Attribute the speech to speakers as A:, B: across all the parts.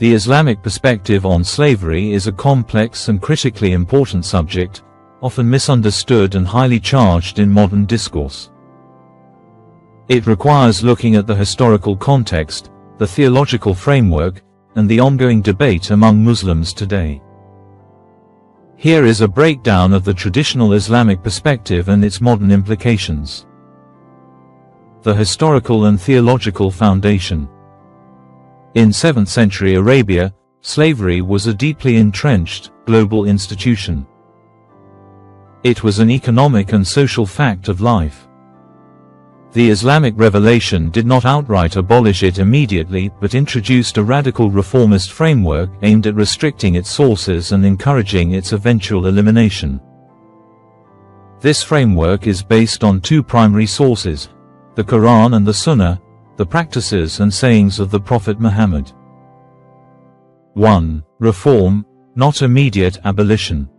A: The Islamic perspective on slavery is a complex and critically important subject, often misunderstood and highly charged in modern discourse. It requires looking at the historical context, the theological framework, and the ongoing debate among Muslims today. Here is a breakdown of the traditional Islamic perspective and its modern implications. The historical and theological foundation. In 7th century Arabia, slavery was a deeply entrenched, global institution. It was an economic and social fact of life. The Islamic revelation did not outright abolish it immediately, but introduced a radical reformist framework aimed at restricting its sources and encouraging its eventual elimination. This framework is based on two primary sources, the Quran and the Sunnah, the practices and sayings of the Prophet Muhammad. 1. Reform, not immediate abolition.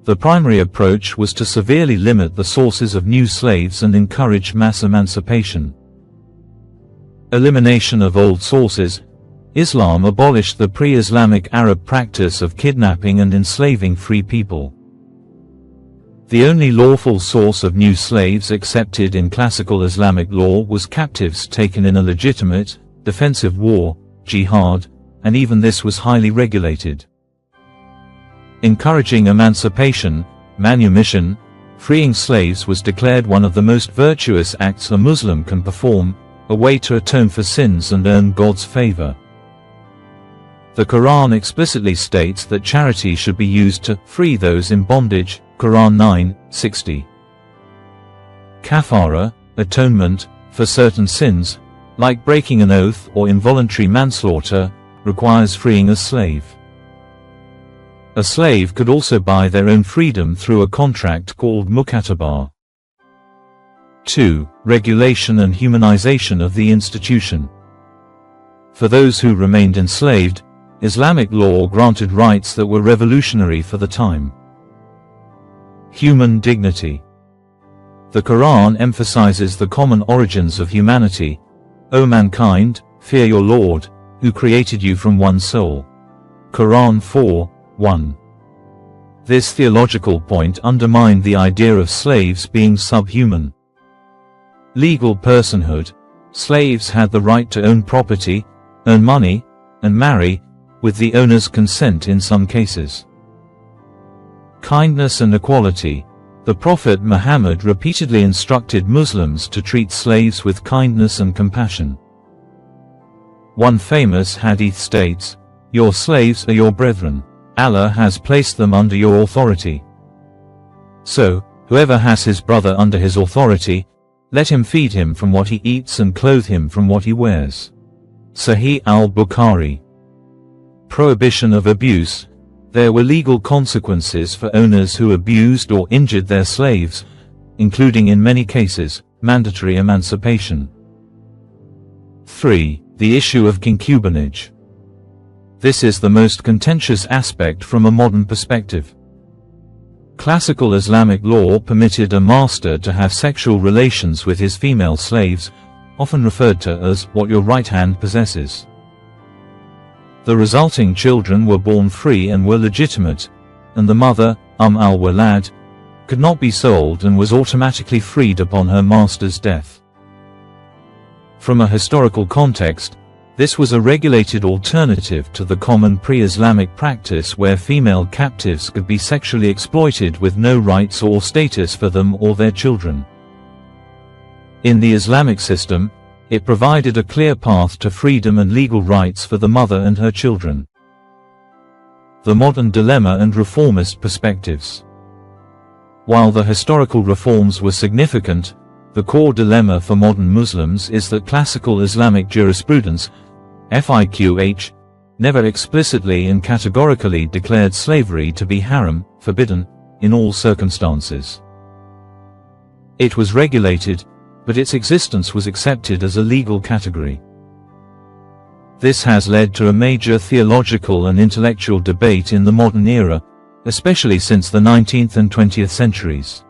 A: The primary approach was to severely limit the sources of new slaves and encourage mass emancipation. Elimination of old sources. Islam abolished the pre-Islamic Arab practice of kidnapping and enslaving free people. The only lawful source of new slaves accepted in classical Islamic law was captives taken in a legitimate, defensive war, jihad, and even this was highly regulated. Encouraging emancipation, manumission, freeing slaves was declared one of the most virtuous acts a Muslim can perform, a way to atone for sins and earn God's favor. The Quran explicitly states that charity should be used to free those in bondage, Quran 9:60. Kafara, atonement, for certain sins, like breaking an oath or involuntary manslaughter, requires freeing a slave. A slave could also buy their own freedom through a contract called mukatabah. 2. Regulation and humanization of the institution. For those who remained enslaved, Islamic law granted rights that were revolutionary for the time. Human dignity. The Quran emphasizes the common origins of humanity. O mankind, fear your Lord, who created you from one soul. Quran 4:1. This theological point undermined the idea of slaves being subhuman. Legal personhood. Slaves had the right to own property, earn money, and marry, with the owner's consent in some cases. Kindness and equality. The Prophet Muhammad repeatedly instructed Muslims to treat slaves with kindness and compassion. One famous hadith states, "Your slaves are your brethren. Allah has placed them under your authority. So, whoever has his brother under his authority, let him feed him from what he eats and clothe him from what he wears." Sahih al-Bukhari. Prohibition of abuse. There were legal consequences for owners who abused or injured their slaves, including in many cases, mandatory emancipation. 3. The issue of concubinage. This is the most contentious aspect from a modern perspective. Classical Islamic law permitted a master to have sexual relations with his female slaves, often referred to as what your right hand possesses. The resulting children were born free and were legitimate, and the mother, al-Walad, could not be sold and was automatically freed upon her master's death. From a historical context, this was a regulated alternative to the common pre-Islamic practice where female captives could be sexually exploited with no rights or status for them or their children. In the Islamic system, it provided a clear path to freedom and legal rights for the mother and her children. The modern dilemma and reformist perspectives. While the historical reforms were significant, the core dilemma for modern Muslims is that classical Islamic jurisprudence, fiqh, never explicitly and categorically declared slavery to be haram, forbidden, in all circumstances. It was regulated, but its existence was accepted as a legal category. This has led to a major theological and intellectual debate in the modern era, especially since the 19th and 20th centuries.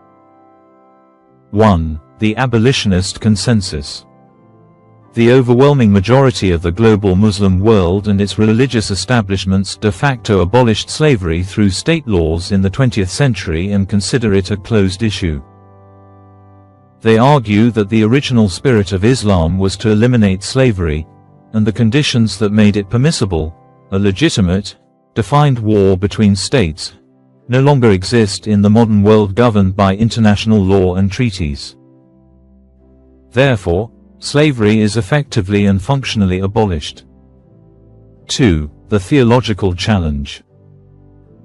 A: 1. The abolitionist consensus. The overwhelming majority of the global Muslim world and its religious establishments de facto abolished slavery through state laws in the 20th century and consider it a closed issue. They argue that the original spirit of Islam was to eliminate slavery, and the conditions that made it permissible, a legitimate, defined war between states, no longer exist in the modern world governed by international law and treaties. Therefore, slavery is effectively and functionally abolished. 2. The theological challenge.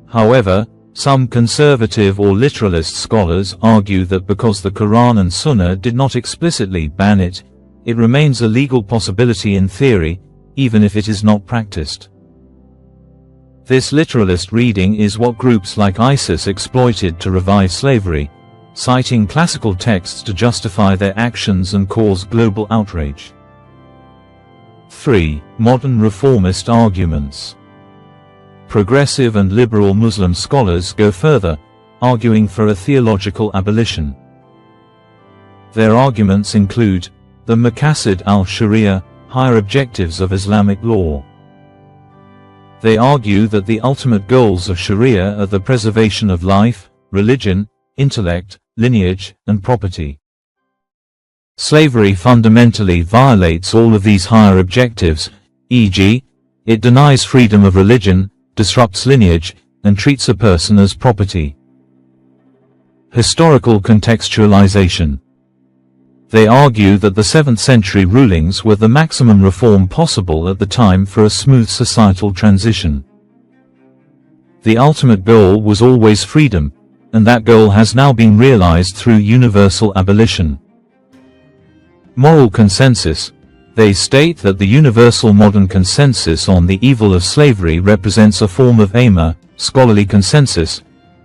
A: However, some conservative or literalist scholars argue that because the Quran and Sunnah did not explicitly ban it, it remains a legal possibility in theory, even if it is not practiced. This literalist reading is what groups like ISIS exploited to revive slavery, citing classical texts to justify their actions and cause global outrage. 3. Modern reformist arguments. Progressive and liberal Muslim scholars go further, arguing for a theological abolition. Their arguments include the Maqasid al-Sharia, higher objectives of Islamic law. They argue that the ultimate goals of Sharia are the preservation of life, religion, intellect, lineage, and property. Slavery fundamentally violates all of these higher objectives, e.g., it denies freedom of religion, disrupts lineage, and treats a person as property. Historical contextualization. They argue that the 7th century rulings were the maximum reform possible at the time for a smooth societal transition. The ultimate goal was always freedom, and that goal has now been realized through universal abolition. Moral consensus. They state that the universal modern consensus on the evil of slavery represents a form of ijma, scholarly consensus,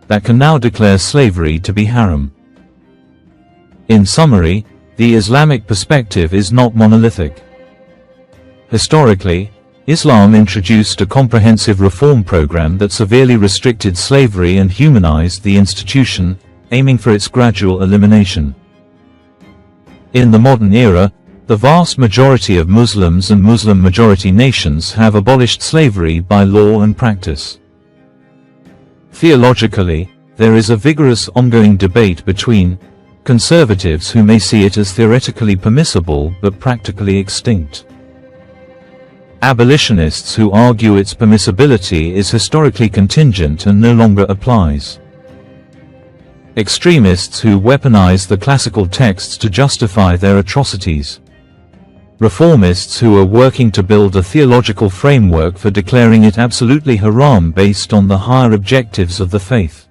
A: that can now declare slavery to be haram. In summary, the Islamic perspective is not monolithic. Historically, Islam introduced a comprehensive reform program that severely restricted slavery and humanized the institution, aiming for its gradual elimination. In the modern era, the vast majority of Muslims and Muslim-majority nations have abolished slavery by law and practice. Theologically, there is a vigorous ongoing debate between conservatives who may see it as theoretically permissible but practically extinct, abolitionists who argue its permissibility is historically contingent and no longer applies, extremists who weaponize the classical texts to justify their atrocities, reformists who are working to build a theological framework for declaring it absolutely haram based on the higher objectives of the faith.